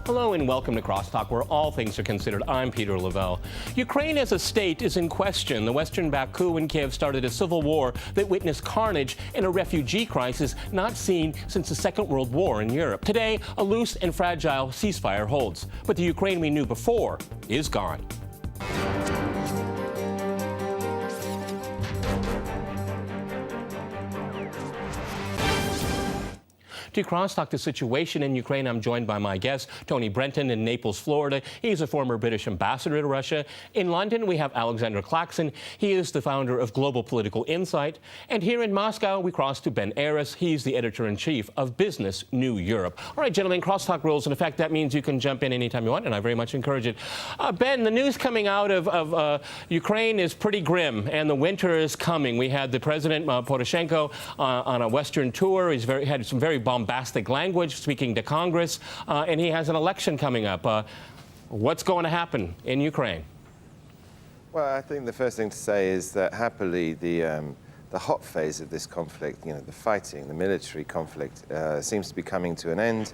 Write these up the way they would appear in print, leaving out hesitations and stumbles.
Hello and welcome to Crosstalk, where all things are considered. I'm Peter Lavelle. Ukraine as a state is in question. The Western Baku and Kiev started a civil war that witnessed carnage and a refugee crisis not seen since the Second World War in Europe. Today, a loose and fragile ceasefire holds. But the Ukraine we knew before is gone. To crosstalk the situation in Ukraine, I'm joined by my guest, Tony Brenton in Naples, Florida. He's a former British ambassador to Russia. In London, we have Alexander Claxon. He is the founder of Global Political Insight. And here in Moscow, we cross to Ben Aris. He's the editor-in-chief of Business New Europe. All right, gentlemen, crosstalk rules. In effect, that means you can jump in anytime you want, and I very much encourage it. Ben, the news coming out of Ukraine is pretty grim, and the winter is coming. We had the President Poroshenko on a Western tour. He's had some very bombastic language, speaking to Congress, and he has an election coming up. What's going to happen in Ukraine? Well, I think the first thing to say is that happily the hot phase of this conflict, the fighting, the military conflict, seems to be coming to an end,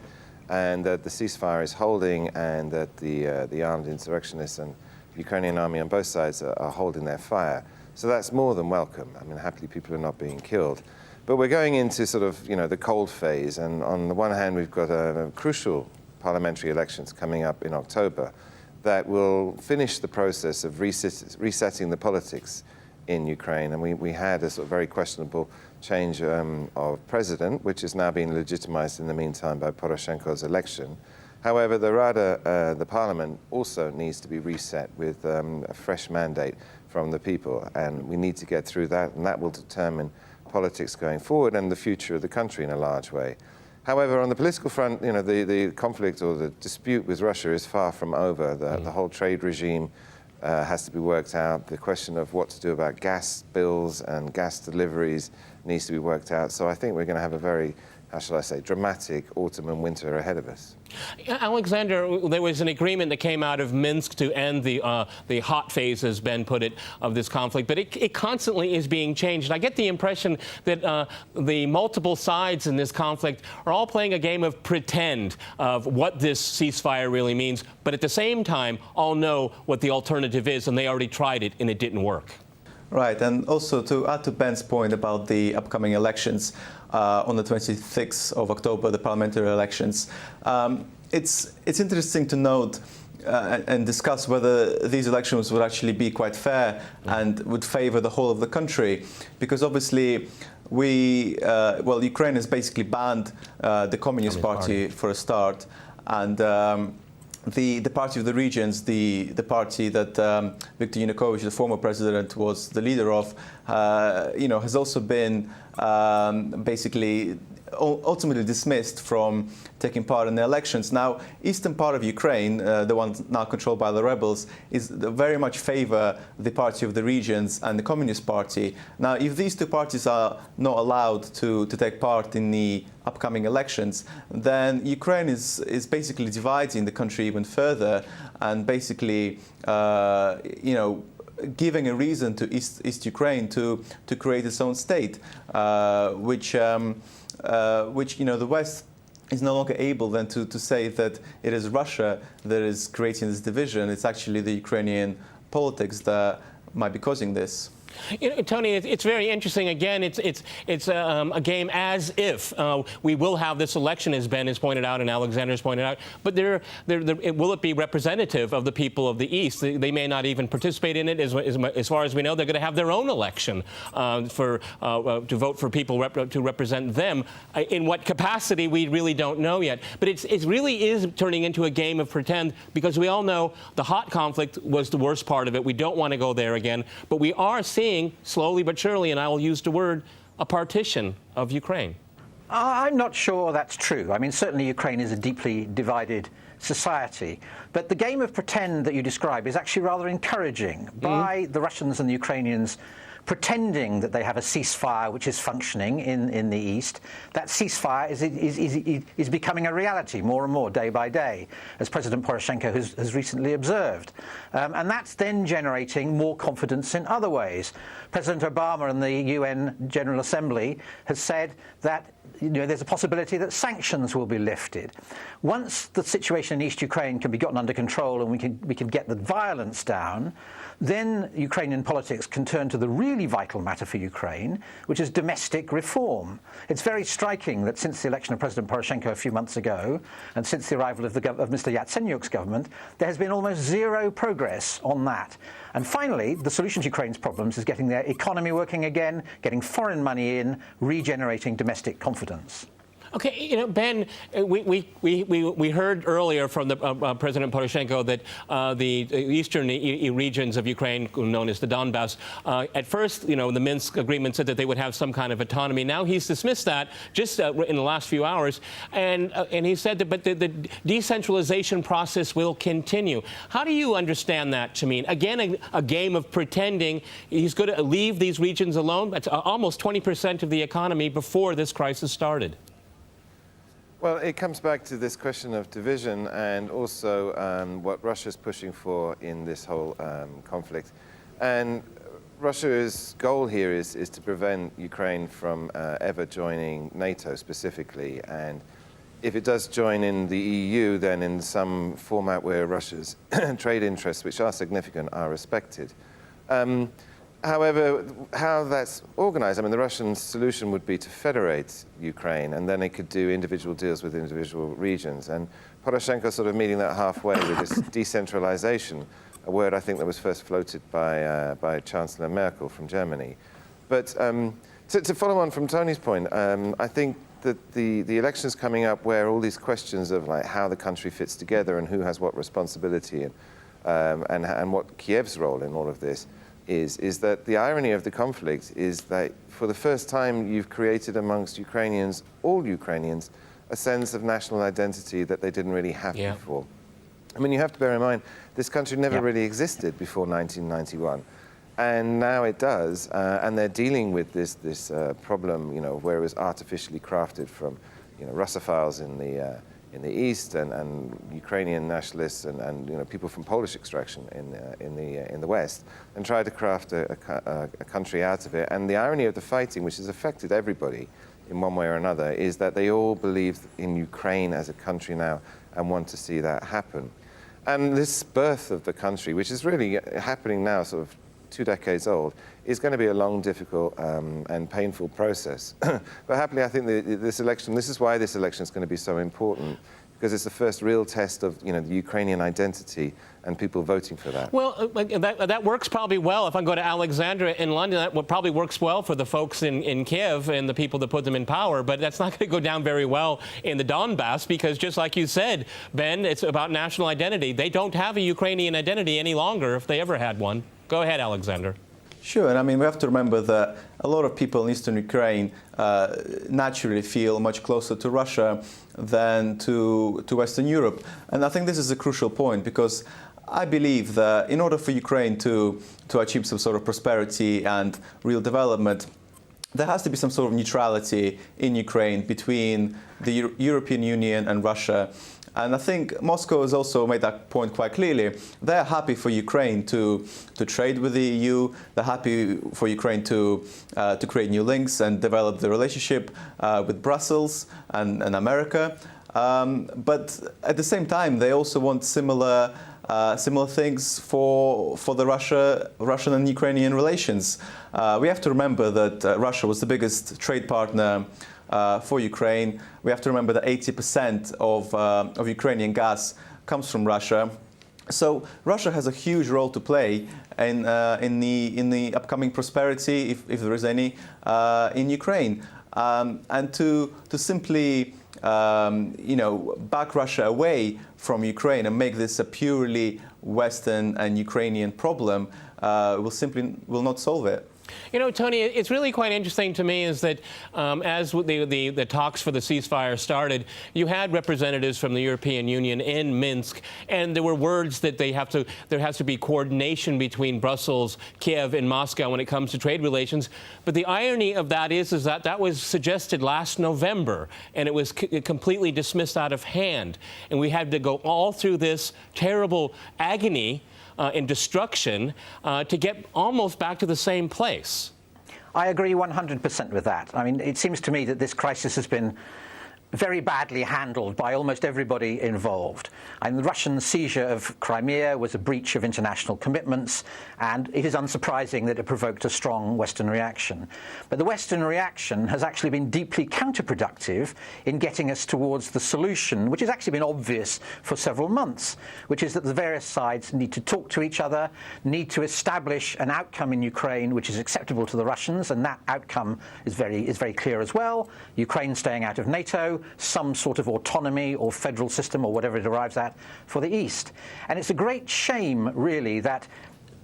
and that the ceasefire is holding, and that the armed insurrectionists and the Ukrainian army on both sides are holding their fire. So that's more than welcome. I mean, happily people are not being killed. But we're going into sort of, the cold phase, and on the one hand, we've got crucial parliamentary elections coming up in October that will finish the process of resetting the politics in Ukraine. And we had a sort of very questionable change of president, which is now being legitimized in the meantime by Poroshenko's election. However, the parliament also needs to be reset with a fresh mandate from the people, and we need to get through that, and that will determine politics going forward and the future of the country in a large way. However, on the political front, the conflict or the dispute with Russia is far from over. The whole trade regime has to be worked out. The question of what to do about gas bills and gas deliveries needs to be worked out. So I think we're going to have a very, how shall I say, dramatic autumn and winter ahead of us. Alexander, there was an agreement that came out of Minsk to end the hot phase, as Ben put it, of this conflict, but it constantly is being changed. I get the impression that the multiple sides in this conflict are all playing a game of pretend of what this ceasefire really means, but at the same time, all know what the alternative is, and they already tried it, and it didn't work. Right, and also to add to Ben's point about the upcoming elections on the 26th of October, the parliamentary elections, it's interesting to note and discuss whether these elections would actually be quite fair and would favor the whole of the country, because obviously Ukraine has basically banned the Communist Party for a start, and the Party of the Regions, the party that Viktor Yanukovych, the former president, was the leader of, has also been basically ultimately dismissed from taking part in the elections. Now, eastern part of Ukraine, the one now controlled by the rebels, is very much favor the Party of the Regions and the Communist Party. Now, if these two parties are not allowed to take part in the upcoming elections, then Ukraine is basically dividing the country even further, and basically, giving a reason to East Ukraine to create its own state, which the West is no longer able then to say that it is Russia that is creating this division. It's actually the Ukrainian politics that might be causing this. Tony, it's very interesting. Again, it's a game as if we will have this election, as Ben has pointed out and Alexander has pointed out. But will it be representative of the people of the East? They may not even participate in it. As far as we know, they're going to have their own election to vote for people to represent them. In what capacity, we really don't know yet. But it really is turning into a game of pretend, because we all know the hot conflict was the worst part of it. We don't want to go there again. But we are seeing, slowly but surely, and I will use the word, a partition of Ukraine. I'm not sure that's true. I mean, certainly Ukraine is a deeply divided society. But the game of pretend that you describe is actually rather encouraging by the Russians and the Ukrainians pretending that they have a ceasefire which is functioning in the East. That ceasefire is becoming a reality more and more day by day, as President Poroshenko has recently observed. And that's then generating more confidence in other ways. President Obama and the UN General Assembly has said that there's a possibility that sanctions will be lifted. Once the situation in East Ukraine can be gotten under control and we can get the violence down, then Ukrainian politics can turn to the really vital matter for Ukraine, which is domestic reform. It's very striking that since the election of President Poroshenko a few months ago, and since the arrival of Mr. Yatsenyuk's government, there has been almost zero progress on that. And finally, the solution to Ukraine's problems is getting their economy working again, getting foreign money in, regenerating domestic confidence. Okay, Ben, we heard earlier from the President Poroshenko that the eastern regions of Ukraine, known as the Donbass, at first, the Minsk agreement said that they would have some kind of autonomy. Now he's dismissed that just in the last few hours, and he said that, but the decentralization process will continue. How do you understand that to mean? Again, a game of pretending he's going to leave these regions alone? That's almost 20% of the economy before this crisis started. Well, it comes back to this question of division and also what Russia's pushing for in this whole conflict. And Russia's goal here is to prevent Ukraine from ever joining NATO specifically. And if it does join in the EU, then in some format where Russia's trade interests, which are significant, are respected. However, how that's organized, I mean, the Russian solution would be to federate Ukraine, and then it could do individual deals with individual regions. And Poroshenko sort of meeting that halfway with this decentralization, a word I think that was first floated by Chancellor Merkel from Germany. But to follow on from Tony's point, I think that the elections coming up where all these questions of like how the country fits together and who has what responsibility and what Kiev's role in all of this is that the irony of the conflict is that for the first time you've created amongst Ukrainians, all Ukrainians, a sense of national identity that they didn't really have before. I mean, you have to bear in mind, this country never really existed before 1991. And now it does, and they're dealing with this problem, where it was artificially crafted from, Russophiles in the east and Ukrainian nationalists and people from Polish extraction in the west, and tried to craft a country out of it. And the irony of the fighting, which has affected everybody in one way or another, is that they all believe in Ukraine as a country now and want to see that happen. And this birth of the country, which is really happening now, sort of 2 decades old, is going to be a long, difficult and painful process. But happily, I think this is why this election is going to be so important, because it's the first real test of the Ukrainian identity and people voting for that. Well, that works probably well. If I go to Alexandra in London, that probably works well for the folks in Kiev and the people that put them in power, but that's not going to go down very well in the Donbass, because just like you said, Ben, it's about national identity. They don't have a Ukrainian identity any longer, if they ever had one. Go ahead, Alexander. Sure, and I mean, we have to remember that a lot of people in eastern Ukraine naturally feel much closer to Russia than to Western Europe. And I think this is a crucial point, because I believe that in order for Ukraine to achieve some sort of prosperity and real development, there has to be some sort of neutrality in Ukraine between the European Union and Russia. And I think Moscow has also made that point quite clearly. They're happy for Ukraine to trade with the EU. They're happy for Ukraine to create new links and develop the relationship with Brussels and America. But at the same time, they also want similar things for the Russian and Ukrainian relations. We have to remember that Russia was the biggest trade partner for Ukraine. We have to remember that 80% of Ukrainian gas comes from Russia. So Russia has a huge role to play in the upcoming prosperity, if there is any, in Ukraine. And to simply back Russia away from Ukraine and make this a purely Western and Ukrainian problem will not solve it. Tony, it's really quite interesting to me is that as the talks for the ceasefire started, you had representatives from the European Union in Minsk, and there were words that there has to be coordination between Brussels, Kiev, and Moscow when it comes to trade relations. But the irony of that is that was suggested last November, and it was completely dismissed out of hand. And we had to go all through this terrible agony and destruction to get almost back to the same place. I agree 100% with that. I mean, it seems to me that this crisis has been very badly handled by almost everybody involved. And the Russian seizure of Crimea was a breach of international commitments, and it is unsurprising that it provoked a strong Western reaction. But the Western reaction has actually been deeply counterproductive in getting us towards the solution, which has actually been obvious for several months, which is that the various sides need to talk to each other, need to establish an outcome in Ukraine which is acceptable to the Russians, and that outcome is very clear as well. Ukraine staying out of NATO, some sort of autonomy or federal system or whatever it arrives at for the East. And it's a great shame, really, that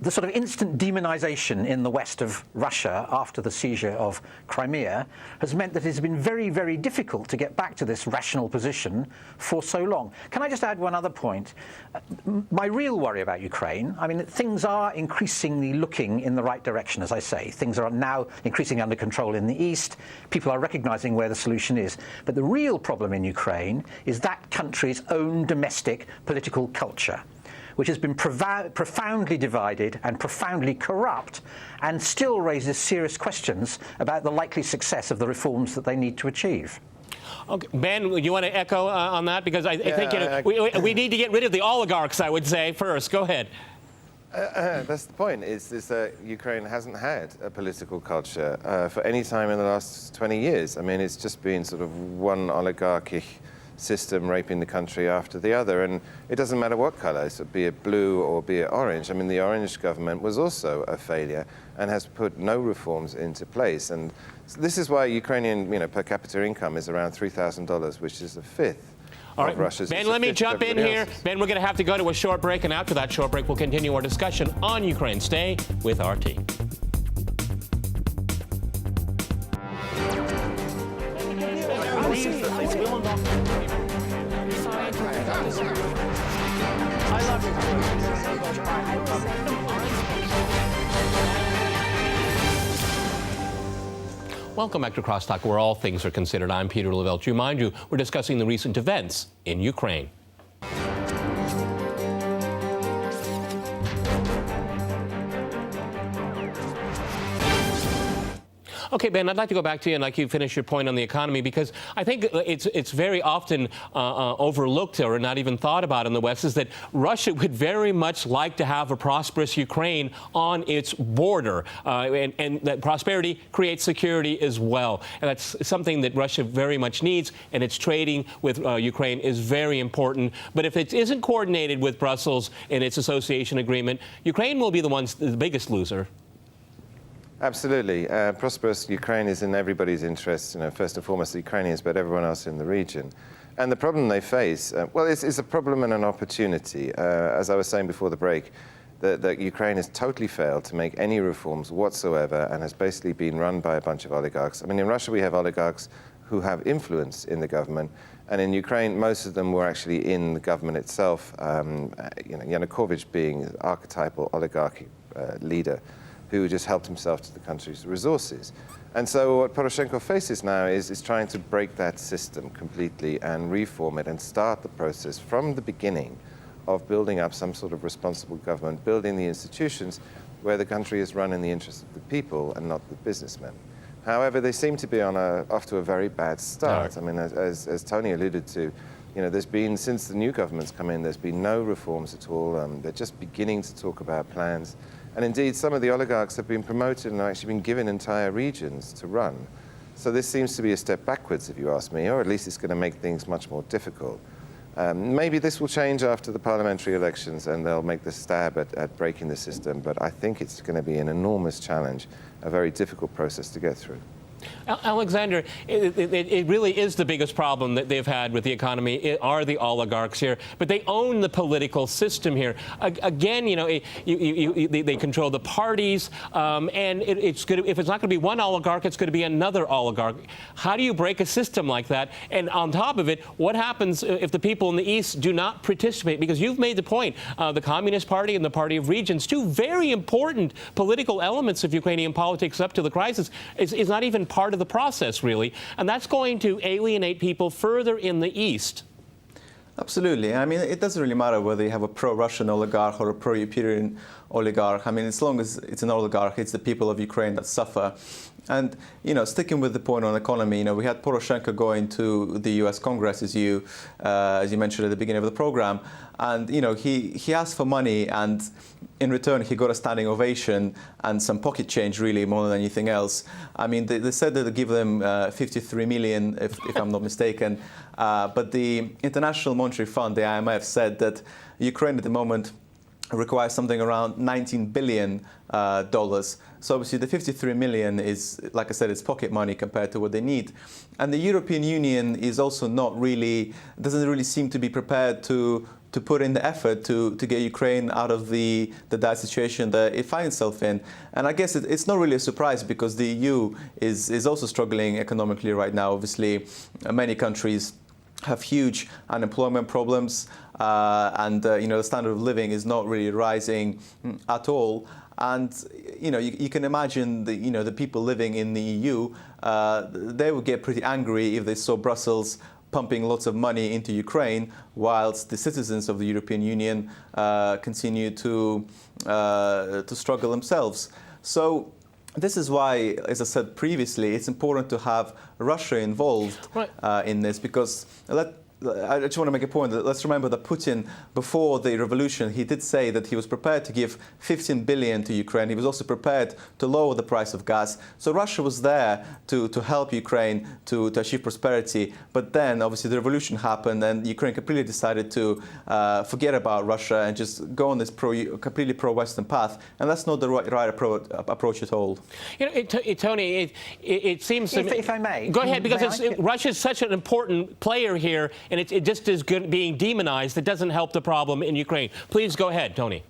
the sort of instant demonization in the west of Russia after the seizure of Crimea has meant that it's been very difficult to get back to this rational position for so long. Can I just add one other point? My real worry about Ukraine, I mean, things are increasingly looking in the right direction, as I say. Things are now increasingly under control in the east. People are recognizing where the solution is. But the real problem in Ukraine is that country's own domestic political culture, which has been profoundly divided and profoundly corrupt, and still raises serious questions about the likely success of the reforms that they need to achieve. Okay. Ben, you want to echo on that? Because I think we need to get rid of the oligarchs, I would say, first. Go ahead. That's the point, is that Ukraine hasn't had a political culture for any time in the last 20 years. I mean, it's just been sort of one oligarchic system raping the country after the other, and it doesn't matter what colour, so be it blue or be it orange. I mean, the orange government was also a failure and has put no reforms into place. And so this is why Ukrainian, per capita income is around $3,000, which is a fifth. All right, Russia's. Ben, let me jump in here. Ben, we're going to have to go to a short break, and after that short break, we'll continue our discussion on Ukraine. Stay with RT. Welcome back to Crosstalk, where all things are considered. I'm Peter Lavelle. To remind you, we're discussing the recent events in Ukraine. Okay, Ben, I'd like to go back to you and like you finish your point on the economy, because I think it's very often overlooked or not even thought about in the West, is that Russia would very much like to have a prosperous Ukraine on its border, and that prosperity creates security as well. And that's something that Russia very much needs, and its trading with Ukraine is very important. But if it isn't coordinated with Brussels in its association agreement, Ukraine will be the biggest loser. Absolutely. Prosperous Ukraine is in everybody's interest, first and foremost the Ukrainians, but everyone else in the region. And the problem they face, it's a problem and an opportunity. As I was saying before the break, that Ukraine has totally failed to make any reforms whatsoever and has basically been run by a bunch of oligarchs. I mean, in Russia we have oligarchs who have influence in the government, and in Ukraine most of them were actually in the government itself, Yanukovych being the archetypal oligarchic leader who just helped himself to the country's resources. And so what Poroshenko faces now is trying to break that system completely and reform it and start the process from the beginning of building up some sort of responsible government, building the institutions where the country is run in the interest of the people and not the businessmen. However, they seem to be off to a very bad start. I mean, as Tony alluded to, there's been, since the new government's come in, there's been no reforms at all. They're just beginning to talk about plans. And indeed, some of the oligarchs have been promoted and have actually been given entire regions to run. So this seems to be a step backwards, if you ask me, or at least it's going to make things much more difficult. Maybe this will change after the parliamentary elections and they'll make the stab at breaking the system, but I think it's going to be an enormous challenge, a very difficult process to get through. Alexander, it really is the biggest problem that they've had with the economy are the oligarchs here, but they own the political system here. Again, they control the parties, and if it's not going to be one oligarch, it's going to be another oligarch. How do you break a system like that? And on top of it, what happens if the people in the East do not participate? Because you've made the point, the Communist Party and the Party of Regions, two very important political elements of Ukrainian politics up to the crisis, is not even part of the process, really, and that's going to alienate people further in the East. Absolutely. I mean, it doesn't really matter whether you have a pro-Russian oligarch or a pro-European oligarch. I mean, as long as it's an oligarch, it's the people of Ukraine that suffer. And, sticking with the point on economy, we had Poroshenko going to the US Congress, as you mentioned at the beginning of the program. And, he asked for money, and in return, he got a standing ovation and some pocket change, really, more than anything else. I mean, they said that they give them 53 million, if I'm not mistaken. But the International Monetary Fund, the IMF, said that Ukraine at the moment requires something around $19 billion. So obviously the 53 million is, like I said, it's pocket money compared to what they need. And the European Union is also doesn't really seem to be prepared to put in the effort to get Ukraine out of the dire situation that it finds itself in. And I guess it's not really a surprise, because the EU is also struggling economically right now. Obviously, many countries have huge unemployment problems, and the standard of living is not really rising at all. And you can imagine the people living in the EU, they would get pretty angry if they saw Brussels pumping lots of money into Ukraine, whilst the citizens of the European Union continue to struggle themselves. So this is why, as I said previously, it's important to have Russia involved in this, because I just want to make a point that let's remember that Putin, before the revolution, he did say that he was prepared to give 15 billion to Ukraine. He was also prepared to lower the price of gas. So Russia was there to help Ukraine to achieve prosperity. But then, obviously, the revolution happened, and Ukraine completely decided to forget about Russia and just go on this completely pro-Western path. And that's not the right approach at all. Tony, it seems to me... If I may. Go ahead, because Russia's such an important player here, and it just is being demonized. It doesn't help the problem in Ukraine. Please go ahead, Tony.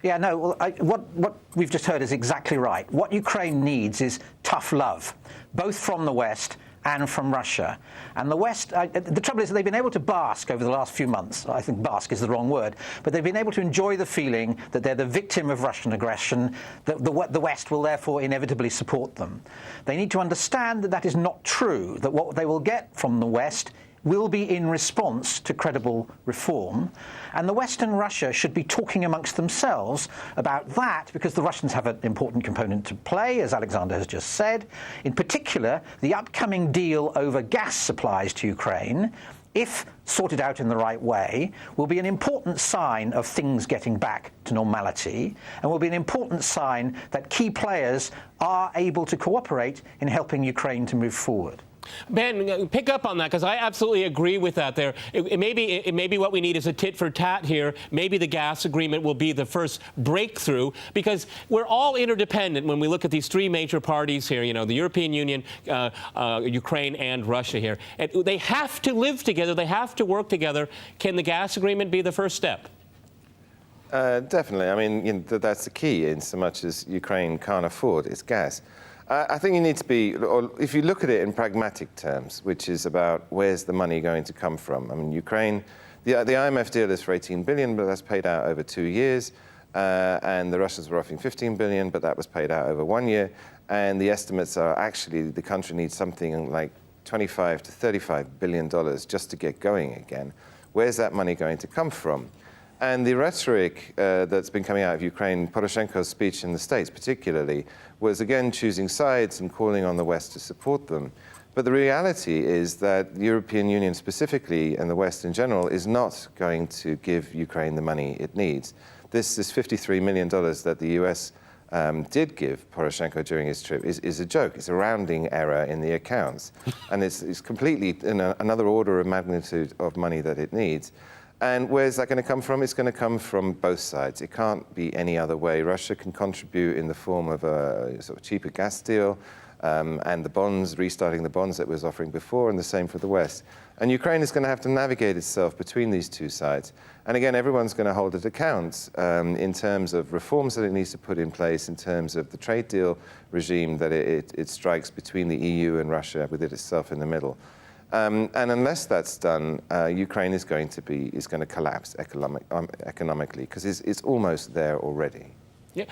Yeah, no, well, what we've just heard is exactly right. What Ukraine needs is tough love, both from the West and from Russia. And the West, the trouble is that they've been able to bask over the last few months. I think bask is the wrong word, but they've been able to enjoy the feeling that they're the victim of Russian aggression, that the West will therefore inevitably support them. They need to understand that that is not true, that what they will get from the West will be in response to credible reform. And the West and Russia should be talking amongst themselves about that, because the Russians have an important component to play, as Alexander has just said. In particular, the upcoming deal over gas supplies to Ukraine, if sorted out in the right way, will be an important sign of things getting back to normality, and will be an important sign that key players are able to cooperate in helping Ukraine to move forward. Ben, pick up on that, because I absolutely agree with that there. It may be what we need is a tit for tat here. Maybe the gas agreement will be the first breakthrough, because we're all interdependent when we look at these three major parties here, the European Union, Ukraine, and Russia here. And they have to live together. They have to work together. Can the gas agreement be the first step? Definitely. I mean, that's the key, in so much as Ukraine can't afford its gas. I think you need to be, or if you look at it in pragmatic terms, which is about where's the money going to come from. I mean, Ukraine, the IMF deal is for 18 billion, but that's paid out over 2 years. And the Russians were offering 15 billion, but that was paid out over 1 year. And the estimates are actually the country needs something like 25 to 35 billion dollars just to get going again. Where's that money going to come from? And the rhetoric that's been coming out of Ukraine, Poroshenko's speech in the States particularly, was again choosing sides and calling on the West to support them. But the reality is that the European Union specifically, and the West in general, is not going to give Ukraine the money it needs. This $53 million that the US did give Poroshenko during his trip is a joke. It's a rounding error in the accounts. And it's completely in another order of magnitude of money that it needs. And where's that going to come from? It's going to come from both sides. It can't be any other way. Russia can contribute in the form of a sort of cheaper gas deal and the bonds, restarting the bonds that it was offering before, and the same for the West. And Ukraine is going to have to navigate itself between these two sides. And again, everyone's going to hold it account in terms of reforms that it needs to put in place, in terms of the trade deal regime that it strikes between the EU and Russia, with it itself in the middle. And unless that's done, Ukraine is going to collapse economically, because it's almost there already. Yeah,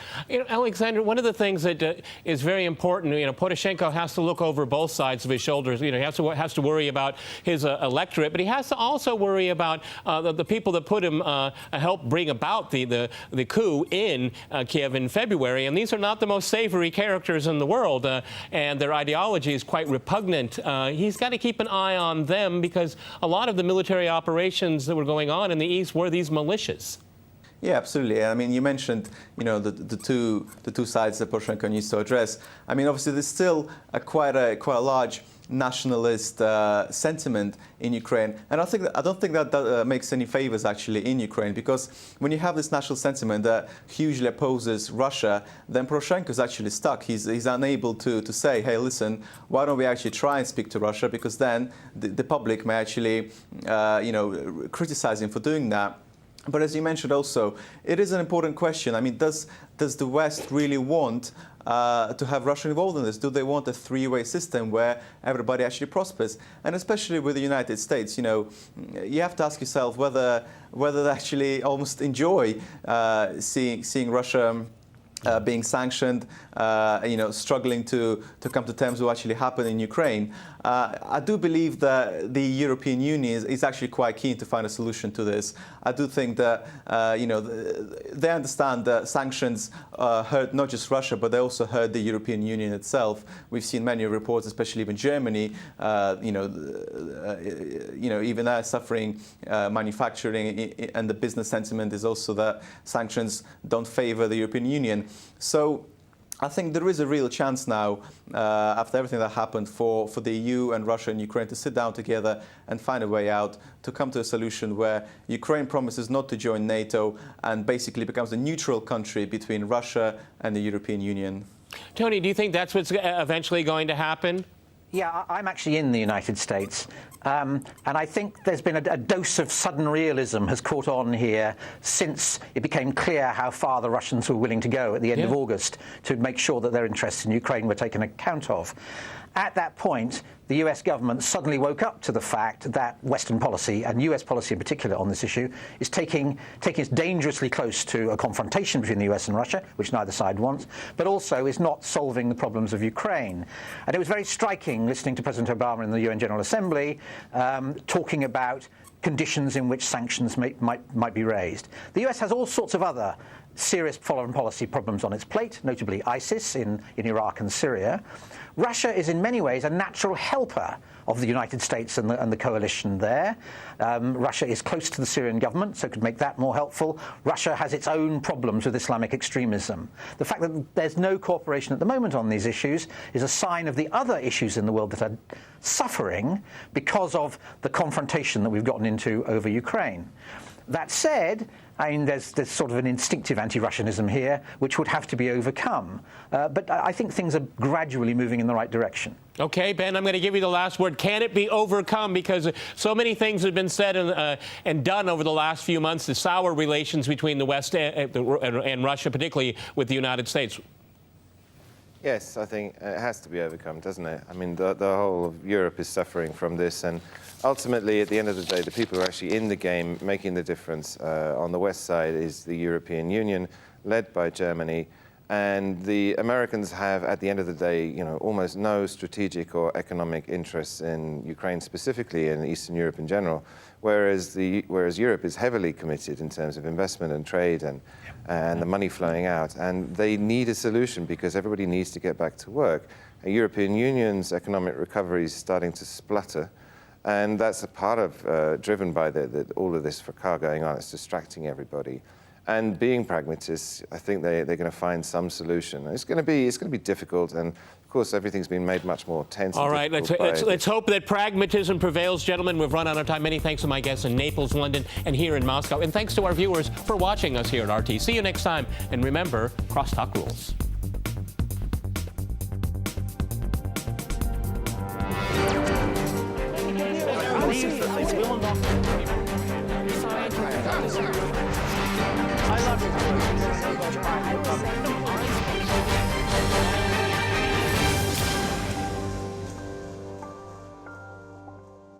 Alexander, one of the things that is very important, Poroshenko has to look over both sides of his shoulders. He has to worry about his electorate, but he has to also worry about the people that put him, help bring about the coup in Kiev in February. And these are not the most savory characters in the world, and their ideology is quite repugnant. He's got to keep an eye on them because a lot of the military operations that were going on in the East were these militias. Yeah, absolutely. I mean, you mentioned, the two sides that Poroshenko needs to address. I mean, obviously, there's still quite a large nationalist sentiment in Ukraine, and I don't think that makes any favors actually in Ukraine, because when you have this national sentiment that hugely opposes Russia, then Poroshenko is actually stuck. He's unable to say, hey, listen, why don't we actually try and speak to Russia, because then the public may actually criticize him for doing that. But as you mentioned also, it is an important question. I mean, does the West really want to have Russia involved in this? Do they want a three-way system where everybody actually prospers? And especially with the United States, you have to ask yourself whether they actually almost enjoy seeing Russia being sanctioned, struggling to come to terms with what actually happened in Ukraine. I do believe that the European Union is actually quite keen to find a solution to this. I do think that, they understand that sanctions hurt not just Russia, but they also hurt the European Union itself. We've seen many reports, especially even Germany, even they're suffering manufacturing, and the business sentiment is also that sanctions don't favor the European Union. So I think there is a real chance now, after everything that happened, for the EU and Russia and Ukraine to sit down together and find a way out, to come to a solution where Ukraine promises not to join NATO and basically becomes a neutral country between Russia and the European Union. Tony, do you think that's what's eventually going to happen? Yeah, I'm actually in the United States, and I think there's been a dose of sudden realism has caught on here since it became clear how far the Russians were willing to go at the end of August to make sure that their interests in Ukraine were taken account of. At that point, the US government suddenly woke up to the fact that Western policy, and US policy in particular on this issue, is taking us dangerously close to a confrontation between the US and Russia, which neither side wants, but also is not solving the problems of Ukraine. And it was very striking listening to President Obama in the UN General Assembly talking about conditions in which sanctions might be raised. The US has all sorts of other serious foreign policy problems on its plate, notably ISIS in Iraq and Syria. Russia is in many ways a natural helper of the United States and the coalition there. Russia is close to the Syrian government, so could make that more helpful. Russia has its own problems with Islamic extremism. The fact that there's no cooperation at the moment on these issues is a sign of the other issues in the world that are suffering because of the confrontation that we've gotten into over Ukraine. That said, I mean, there's sort of an instinctive anti-Russianism here, which would have to be overcome. But I think things are gradually moving in the right direction. Okay, Ben, I'm going to give you the last word. Can it be overcome? Because so many things have been said and done over the last few months, the sour relations between the West and Russia, particularly with the United States. Yes, I think it has to be overcome, doesn't it? I mean, the whole of Europe is suffering from this, and ultimately, at the end of the day, the people who are actually in the game, making the difference on the West side is the European Union, led by Germany, and the Americans have, at the end of the day, almost no strategic or economic interests in Ukraine specifically, and Eastern Europe in general, whereas Europe is heavily committed in terms of investment and trade and the money flowing out, and they need a solution because everybody needs to get back to work. The European Union's economic recovery is starting to splutter, and that's a part of driven by all of this fracas going on. It's distracting everybody. And being pragmatists, I think they're going to find some solution. It's going to be difficult, and of course, everything's been made much more tense. All right, let's hope that pragmatism prevails, gentlemen. We've run out of time. Many thanks to my guests in Naples, London, and here in Moscow. And thanks to our viewers for watching us here at RT. See you next time. And remember, crosstalk rules. I love you.